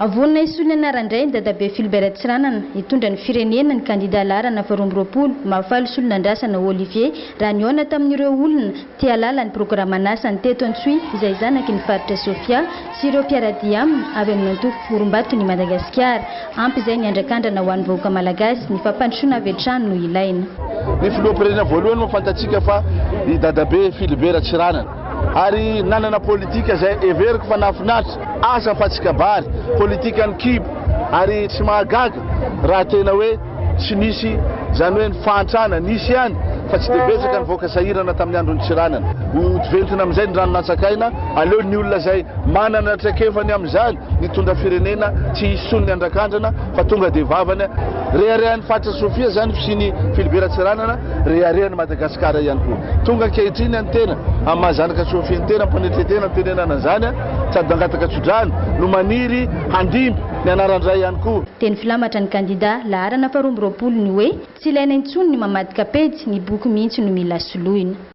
Avona isolany anarandray dadabe Philbert Tsiranana hitondra ny firenena ny kandida larana faharoa-roapolo mahafaly solonandrasana Olivier raha niona tamin'ireo olona tia lala ny programanasany teto Antsui izay zanaky ny faritra Sofia sy ireo mpiaradia aminy avy amin'ny antoko Forom-bato ny Madagasikara. Ampy izay ny andrakandrana ho an'ny vahoaka malagasy ny fampandrosoana avy hatrany no ilaina. Ny filoham-pirenena voalohany moa fantatsika fa i dadabe Philbert Tsiranana ary nanana politika zay everiko fa nafinaritra asa fatsikabary politika ny kibo ary tsy mahagaga raha tena hoe tsy nisy zany hoe ny fahantrana nisy ihany fa tsy dia betsaka ny voaka sahirana tamin'ny androny Tsiranana. Ventina amin'izay ny ranonatsakaina aleo ny olona zay manana traikefany amin'izany nitondra firenena tsy hisony ny andrakandrana fa tonga dia vavany reharehan'ny faritra Sofia zany fisiany Philbert Tsiranana reharehan'ny Madagasikara ihany koa. Tonga ankehitriny any tena amin'ny mahazanaka Sofia ny tena mpanetretena ny tenenana zany sady angataka tsodrany no maniry handimby ny anarandray ihany koa. Teny filamatra ny kandida laharana faharoa-roapolo ny hoe tsy ilaina intsony ny mamadika pejy ny boky mihitsy no mila soloina.